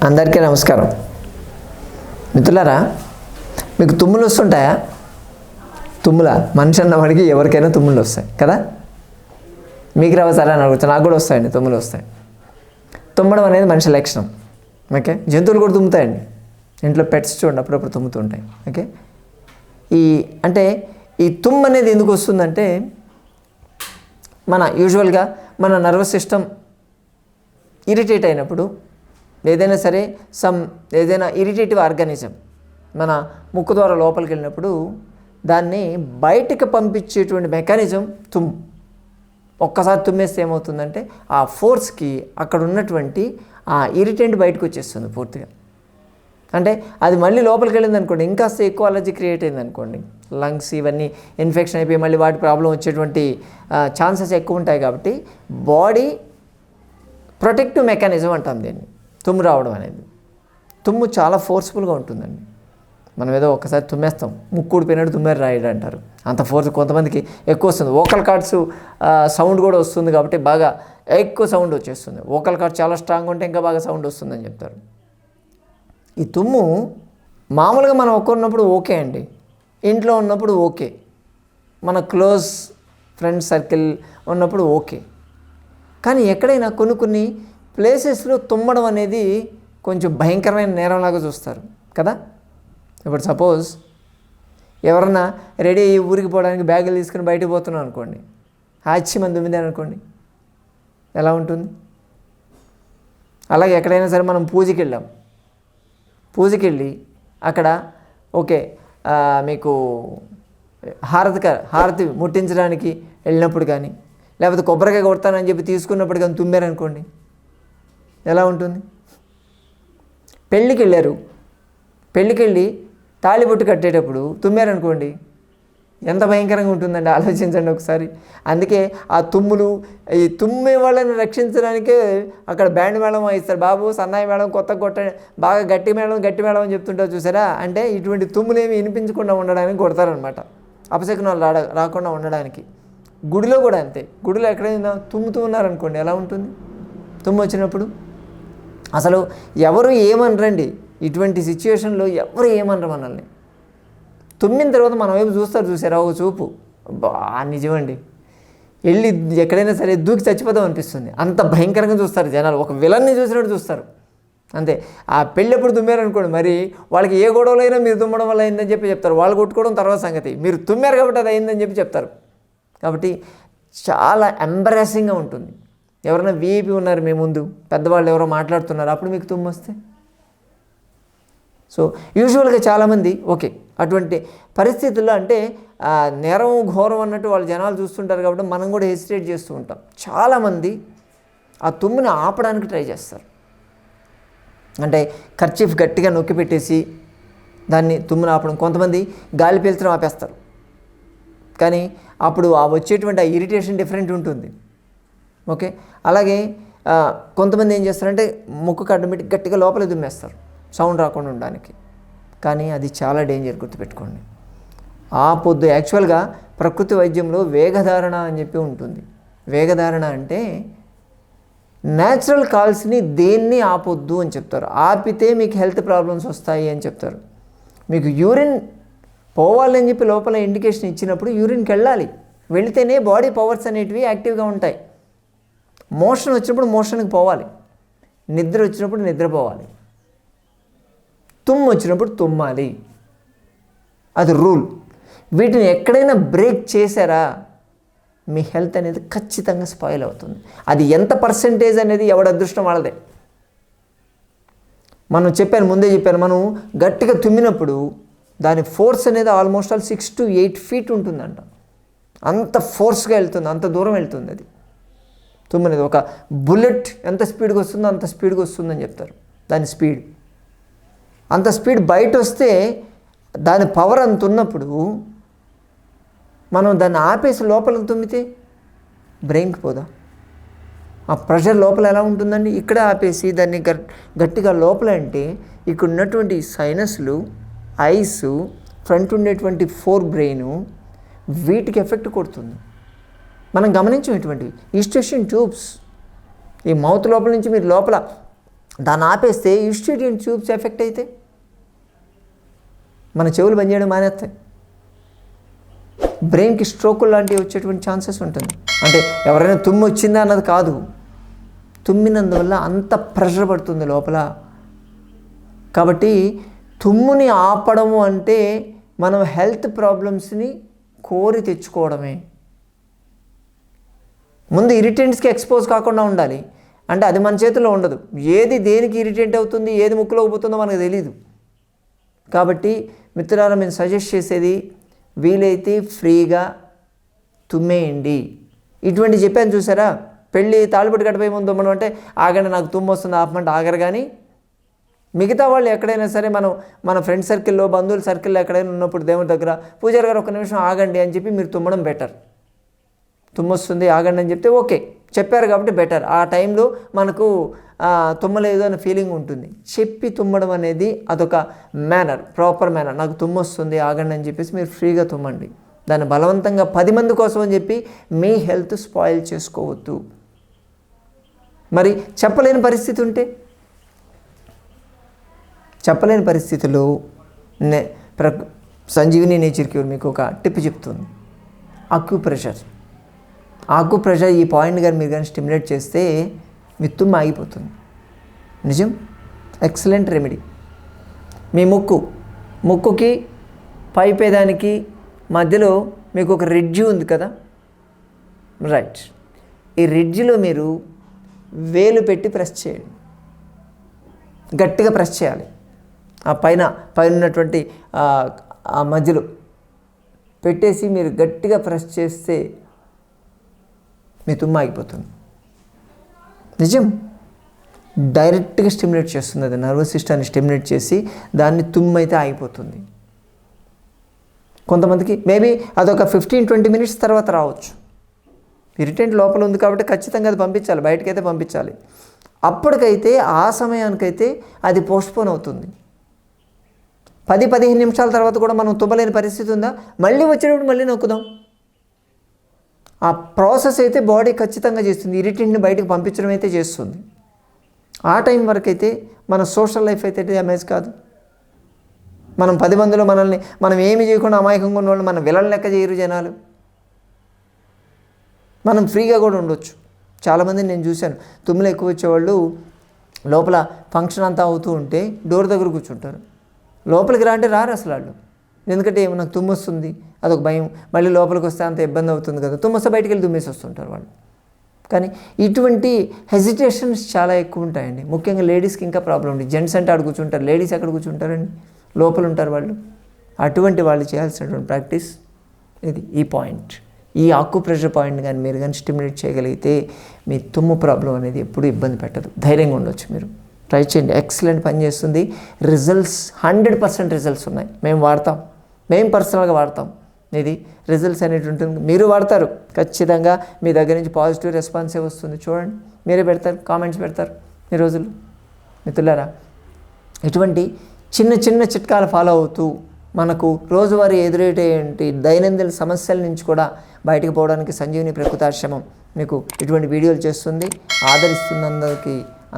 అందరికీ నమస్కారం. మిత్రులారా, మీకు తుమ్ములు వస్తుంటాయా? తుమ్ముల మనిషి అన్నవాడికి ఎవరికైనా తుమ్ములు వస్తాయి కదా. మీకు రావసారా అని అడుగుతాను. నాకు కూడా వస్తాయండి, తుమ్ములు వస్తాయి. తుమ్మడం అనేది మనిషి లక్షణం. ఓకే, జంతువులు కూడా తుమ్ముతాయండి. ఇంట్లో పెట్స్ చూడండి, అప్పుడప్పుడు తుమ్ముతుంటాయి. ఓకే, ఈ తుమ్ము అనేది ఎందుకు వస్తుందంటే, యూజువల్గా మన నర్వస్ సిస్టమ్ ఇరిటేట్ అయినప్పుడు ఏదైనా ఇరిటేటివ్ ఆర్గానిజం మన ముక్కు ద్వారా లోపలికి వెళ్ళినప్పుడు దాన్ని బయటకు పంపించేటువంటి మెకానిజం తుమ్ము. ఒక్కసారి తుమ్మేస్తే ఏమవుతుందంటే ఆ ఫోర్స్కి అక్కడ ఉన్నటువంటి ఆ ఇరిటెంట్ బయటకు వచ్చేస్తుంది పూర్తిగా. అంటే అది మళ్ళీ లోపలికి వెళ్ళింది అనుకోండి, ఇంకాస్త ఎక్కువ అలర్జీ క్రియేట్ అయింది అనుకోండి, లంగ్స్ ఇవన్నీ ఇన్ఫెక్షన్ అయిపోయి మళ్ళీ వాటి ప్రాబ్లం వచ్చేటువంటి ఛాన్సెస్ ఎక్కువ ఉంటాయి. కాబట్టి బాడీ ప్రొటెక్టివ్ మెకానిజం అంటాం దీన్ని, తుమ్ము రావడం అనేది. తుమ్ము చాలా ఫోర్స్ఫుల్గా ఉంటుందండి. మనం ఏదో ఒకసారి తుమ్మేస్తాం, ముక్కు ఊడిపోయినట్టు తుమ్మారు రాయడు అంటారు. అంత ఫోర్స్ కొంతమందికి ఎక్కువ వస్తుంది. వోకల్ కార్డ్స్ సౌండ్ కూడా వస్తుంది కాబట్టి బాగా ఎక్కువ సౌండ్ వచ్చేస్తుంది. వోకల్ కార్డ్ చాలా స్ట్రాంగ్ ఉంటే ఇంకా బాగా సౌండ్ వస్తుందని చెప్తారు. ఈ తుమ్ము మామూలుగా మనం ఉన్నప్పుడు ఓకే అండి, ఇంట్లో ఉన్నప్పుడు ఓకే, మన క్లోజ్ ఫ్రెండ్ సర్కిల్ ఉన్నప్పుడు ఓకే. కానీ ఎక్కడైనా కొన్ని ప్లేసెస్లో తుమ్మడం అనేది కొంచెం భయంకరమైన నేరంలాగా చూస్తారు కదా. ఇప్పుడు సపోజ్ ఎవరన్నా రెడీ అయ్యి ఊరికి పోవడానికి బ్యాగులు తీసుకుని బయటకు పోతున్నాం అనుకోండి, హాచి మంది తుమ్మిదే అనుకోండి, ఎలా ఉంటుంది? అలాగే ఎక్కడైనా సరే మనం పూజకి వెళ్ళి అక్కడ ఓకే మీకు హారతి ముట్టించడానికి వెళ్ళినప్పుడు కానీ, లేకపోతే కొబ్బరికాయ కొడతానని చెప్పి తీసుకున్నప్పుడు కానీ తుమ్మారనుకోండి, ఎలా ఉంటుంది? పెళ్ళికి వెళ్ళి తాళిబొట్టు కట్టేటప్పుడు తుమ్మారనుకోండి, ఎంత భయంకరంగా ఉంటుందండి, ఆలోచించండి ఒకసారి. అందుకే ఆ ఈ తుమ్మే వాళ్ళని రక్షించడానికే అక్కడ బ్యాండ్ మేళం వాయిస్తారు. బాబు సన్నాయి మేళం కొత్త కొట్ట, బాగా గట్టి మేళం అని చెప్తుంటారు చూసారా. అంటే ఇటువంటి తుమ్ములేమి వినిపించకుండా ఉండడానికి కొడతారనమాట, అపశకునాలు రాకుండా ఉండడానికి. గుడిలో కూడా అంతే. గుడిలో ఎక్కడైనా తుమ్ముతూ ఉన్నారనుకోండి, ఎలా ఉంటుంది? తుమ్ము వచ్చినప్పుడు అసలు ఎవరు ఏమనరండి. ఇటువంటి సిచ్యువేషన్లో ఎవరు ఏమనరు మనల్ని. తుమ్మిన తర్వాత మన వైపు చూసారా ఒక చూపు, నిజమండి, వెళ్ళి ఎక్కడైనా సరే దూకి చచ్చిపోదాం అనిపిస్తుంది. అంత భయంకరంగా చూస్తారు జనాలు, ఒక విలన్ని చూసినట్టు చూస్తారు అంతే. ఆ పెళ్ళెప్పుడు తుమ్మారనుకోండి, మరి వాళ్ళకి ఏ గొడవలైనా మీరు తుమ్మడం వల్ల అయిందని చెప్తారు. వాళ్ళు కొట్టుకోవడం తర్వాత సంగతి, మీరు తుమ్మారు కాబట్టి అది అయిందని చెప్తారు. కాబట్టి చాలా ఎంబరాసింగ్గా ఉంటుంది. ఎవరైనా వీపీ ఉన్నారు మీ ముందు, పెద్దవాళ్ళు ఎవరో మాట్లాడుతున్నారు, అప్పుడు మీకు తుమ్ము వస్తే. సో యూజువల్గా చాలామంది ఓకే అటువంటి పరిస్థితుల్లో అంటే నేరం ఘోరం అన్నట్టు వాళ్ళు జనాలు చూస్తుంటారు కాబట్టి మనం కూడా హెసిటేట్ చేస్తూ ఉంటాం. చాలామంది ఆ తుమ్ముని ఆపడానికి ట్రై చేస్తారు. అంటే కర్చీఫ్ గట్టిగా నొక్కి పెట్టేసి దాన్ని తుమ్ముని ఆపడం. కొంతమంది గాలి పీల్చడం ఆపేస్తారు, కానీ అప్పుడు వచ్చేటువంటి ఆ ఇరిటేషన్ డిఫరెంట్ ఉంటుంది. ఓకే, అలాగే కొంతమంది ఏం చేస్తారంటే ముక్కు అడ్డం గట్టిగా లోపల దుమ్మేస్తారు సౌండ్ రాకుండా ఉండడానికి. కానీ అది చాలా డేంజర్, గుర్తుపెట్టుకోండి. ఆపొద్దు. యాక్చువల్గా ప్రకృతి వైద్యంలో వేగధారణ అని చెప్పి ఉంటుంది. వేగధారణ అంటే న్యాచురల్ కాల్స్ని దేన్ని ఆపొద్దు అని చెప్తారు. ఆపితే మీకు హెల్త్ ప్రాబ్లమ్స్ వస్తాయి అని చెప్తారు. మీకు యూరిన్ పోవాలని చెప్పి లోపల ఇండికేషన్ ఇచ్చినప్పుడు యూరిన్కి వెళితేనే బాడీ పవర్స్ అనేటివి యాక్టివ్గా ఉంటాయి. మోషన్ వచ్చినప్పుడు మోషన్కి పోవాలి, నిద్ర వచ్చినప్పుడు నిద్రపోవాలి, తుమ్ము వచ్చినప్పుడు తుమ్మాలి. అది రూల్. వీటిని ఎక్కడైనా బ్రేక్ చేశారా మీ హెల్త్ అనేది ఖచ్చితంగా స్పాయిల్ అవుతుంది. అది ఎంత పర్సెంటేజ్ అనేది ఎవరి అదృష్టం వాళ్ళదే. ముందే చెప్పాను, మనం గట్టిగా తుమ్మినప్పుడు దాని ఫోర్స్ అనేది ఆల్మోస్ట్ 6 to 8 feet ఉంటుందంట. అంత ఫోర్స్గా వెళ్తుంది, అంత దూరం వెళ్తుంది అది తుమ్ము అనేది. ఒక బుల్లెట్ ఎంత స్పీడ్గా వస్తుందో అంత స్పీడ్గా వస్తుందని చెప్తారు. దాని స్పీడ్ అంత స్పీడ్ బయట వస్తే దాని పవర్ అంత ఉన్నప్పుడు మనం దాన్ని ఆపేసి లోపలికి తుమ్మితే బ్రెయిన్కి పోదా? ఆ ప్రెషర్ లోపల ఎలా ఉంటుందండి? ఇక్కడ ఆపేసి దాన్ని గట్టిగా లోపల అంటే ఇక్కడ ఉన్నటువంటి సైనస్లు, ఐస్, ఫ్రంట్ ఉండేటువంటి 4 బ్రెయిన్, వీటికి ఎఫెక్ట్ కొడుతుంది. మనం గమనించాం ఇటువంటివి. ఈస్టేషన్ ట్యూబ్స్, ఈ మౌత్ లోపల నుంచి మీరు లోపల దాన్ని ఆపేస్తే యూస్టేడియన్ ట్యూబ్స్ ఎఫెక్ట్ అయితే మన చెవులు పనిచేయడం మానేస్తాయి, బ్రెయిన్కి స్ట్రోకులు లాంటివి వచ్చేటువంటి ఛాన్సెస్ ఉంటుంది. అంటే ఎవరైనా తుమ్ము వచ్చిందా అన్నది కాదు, తుమ్మినందువల్ల అంత ప్రెషర్ పడుతుంది లోపల. కాబట్టి తుమ్ముని ఆపడము అంటే మనం హెల్త్ ప్రాబ్లమ్స్ని కోరి తెచ్చుకోవడమే. ముందు ఇరిటెంట్స్కి ఎక్స్పోజ్ కాకుండా ఉండాలి. అంటే అది మన చేతిలో ఉండదు, ఏది దేనికి ఇరిటెంట్ అవుతుంది, ఏది ముక్కులోకి పోతుందో మనకు తెలీదు. కాబట్టి మిత్రులారా, మేము సజెస్ట్ చేసేది వీలైతే ఫ్రీగా తుమ్మేయండి. ఇటువంటి చెప్పాను చూసారా, పెళ్ళి తాళిబొట్టు కట్టపోయే ముందు తుమ్మడం అంటే ఆగండి నాకు తుమ్ము వస్తుంది ఆపమంటే ఆగరు. కానీ మిగతా వాళ్ళు ఎక్కడైనా సరే మన ఫ్రెండ్ సర్కిల్లో, బంధువుల సర్కిల్లో ఎక్కడైనా ఉన్నప్పుడు దేవుడి దగ్గర పూజారి గారు 1 నిమిషం ఆగండి అని చెప్పి మీరు తుమ్మడం బెటర్. తుమ్మొస్తుంది ఆగండి అని చెప్తే ఓకే, చెప్పారు కాబట్టి బెటర్. ఆ టైంలో మనకు తుమ్మలేదు అనే ఫీలింగ్ ఉంటుంది. చెప్పి తుమ్మడం అనేది అదొక మేనర్, ప్రాపర్ మేనర్. నాకు తుమ్మొస్తుంది ఆగండి అని చెప్పేసి మీరు ఫ్రీగా తుమ్మండి. దాన్ని బలవంతంగా 10 మంది కోసం అని చెప్పి మీ హెల్త్ స్పాయిల్ చేసుకోవద్దు. మరి చెప్పలేని పరిస్థితి ఉంటే, చెప్పలేని పరిస్థితుల్లో సంజీవిని నేచర్ క్యూర్ మీకు ఒక టిప్ చెప్తుంది. ఆక్యుప్రెషర్ ఈ పాయింట్ కానీ మీరు కానీ స్టిమ్యులేట్ చేస్తే మీ తుమ్ము ఆగిపోతుంది. నిజం, ఎక్సలెంట్ రెమెడీ. మీ ముక్కుకి పైపేదానికి మధ్యలో మీకు ఒక రిడ్జ్ ఉంది కదా, రైట్. ఈ రిడ్జ్లో మీరు వేలు పెట్టి ప్రెస్ చేయండి, గట్టిగా ప్రెస్ చేయాలి. ఆ పైన ఉన్నటువంటి ఆ మధ్యలో పెట్టేసి మీరు గట్టిగా ప్రెస్ చేస్తే మీ తుమ్ము ఆగిపోతుంది. నిజం, డైరెక్ట్గా స్టిమ్యులేట్ చేస్తుంది. అది నర్వస్ సిస్టమ్ని స్టిమ్యులేట్ చేసి దాన్ని తుమ్ము అయితే ఆగిపోతుంది. కొంతమందికి మేబీ అదొక 15-20 మినిట్స్ తర్వాత రావచ్చు. ఇరిటెంట్ లోపల ఉంది కాబట్టి ఖచ్చితంగా అది పంపించాలి, బయటకైతే పంపించాలి. అప్పటికైతే ఆ సమయానికైతే అది పోస్ట్పోన్ అవుతుంది. 10-15 నిమిషాల తర్వాత కూడా మనం తుమ్మలేని పరిస్థితి ఉందా, మళ్ళీ వచ్చేటప్పుడు మళ్ళీ నొక్కుదాం. ఆ ప్రాసెస్ అయితే బాడీ ఖచ్చితంగా చేస్తుంది, ఇరిటెంట్ని బయటకు పంపించడం అయితే చేస్తుంది. ఆ టైం వరకు అయితే మన సోషల్ లైఫ్ అయితే డ్యామేజ్ కాదు. మనం 10 మందిలో మనం ఏమి చేయకుండా అమాయకంగా ఉన్న వాళ్ళు మన విలన్ లెక్క చేయరు జనాలు. మనం ఫ్రీగా కూడా ఉండొచ్చు. చాలామందిని నేను చూశాను, తుమ్ములు ఎక్కువ వచ్చేవాళ్ళు లోపల ఫంక్షన్ అంతా అవుతూ ఉంటే డోర్ దగ్గర కూర్చుంటారు. లోపలికి రాంటే రారు అసలు వాళ్ళు. ఎందుకంటే నాకు తుమ్ము వస్తుంది, అదొక భయం. మళ్ళీ లోపలికి వస్తే అంత ఇబ్బంది అవుతుంది కదా, తుమ్ము వస్తే బయటికి వెళ్ళి తుమ్మేసి వస్తుంటారు వాళ్ళు. కానీ ఇటువంటి హెజిటేషన్స్ చాలా ఎక్కువ ఉంటాయండి. ముఖ్యంగా లేడీస్కి ఇంకా ప్రాబ్లం ఉంది. జెంట్స్ అంటే ఆడ కూర్చుంటారు, లేడీస్ ఎక్కడ కూర్చుంటారండి, లోపల ఉంటారు వాళ్ళు. అటువంటి వాళ్ళు చేయాల్సినటువంటి ప్రాక్టీస్ ఇది. ఈ పాయింట్, ఈ ఆక్యుప్రెషర్ పాయింట్ కానీ మీరు కానీ స్టిమ్యులేట్ చేయగలిగితే మీ తుమ్ము ప్రాబ్లం అనేది ఎప్పుడూ ఇబ్బంది పెట్టదు. ధైర్యంగా ఉండొచ్చు. మీరు ట్రై చేయండి, ఎక్సలెంట్ పని చేస్తుంది. రిజల్ట్స్ 100% రిజల్ట్స్ ఉన్నాయి. మేము పర్సనల్గా వాడతాం. ఇది రిజల్ట్స్ అనేది ఉంటుంది, మీరు వాడతారు ఖచ్చితంగా. మీ దగ్గర నుంచి పాజిటివ్ రెస్పాన్సే వస్తుంది. చూడండి, మీరే పెడతారు, కామెంట్స్ పెడతారు ఈ రోజుల్లో. మిత్రులారా, ఇటువంటి చిన్న చిట్కాలు ఫాలో అవుతూ మనకు రోజువారీ ఎదురయ్యేటి దైనందిన సమస్యల నుంచి కూడా బయటకు పోవడానికి సంజీవిని ప్రకృతాశ్రమం మీకు ఇటువంటి వీడియోలు చేస్తుంది.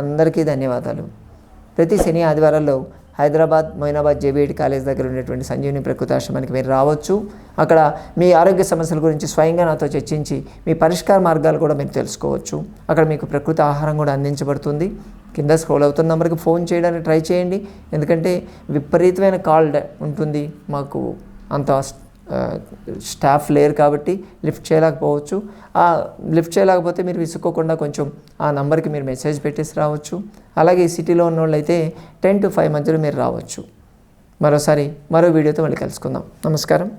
అందరికీ ధన్యవాదాలు. ప్రతి శని ఆదివారాల్లో హైదరాబాద్ మొయినాబాద్ జేబీఐటి కాలేజ్ దగ్గర ఉన్నటువంటి సంజీవిని ప్రకృతాశ్రమానికి మీరు రావచ్చు. అక్కడ మీ ఆరోగ్య సమస్యల గురించి స్వయంగా నాతో చర్చించి మీ పరిష్కార మార్గాలు కూడా మీరు తెలుసుకోవచ్చు. అక్కడ మీకు ప్రకృతి ఆహారం కూడా అందించబడుతుంది. కింద స్క్రోల్ అవుతున్న నెంబర్కి ఫోన్ చేయడానికి ట్రై చేయండి. ఎందుకంటే విపరీతమైన కాల్ ఉంటుంది, మాకు అంత స్టాఫ్ లేరు కాబట్టి లిఫ్ట్ చేయలేకపోవచ్చు. లిఫ్ట్ చేయలేకపోతే మీరు విసుక్కోకుండా కొంచెం ఆ నెంబర్కి మీరు మెసేజ్ పెట్టేసి రావచ్చు. అలాగే ఈ సిటీలో ఉన్న వాళ్ళు అయితే 10 to 5 మధ్యలో మీరు రావచ్చు. మరో వీడియోతో మళ్ళీ కలుసుకుందాం. నమస్కారం.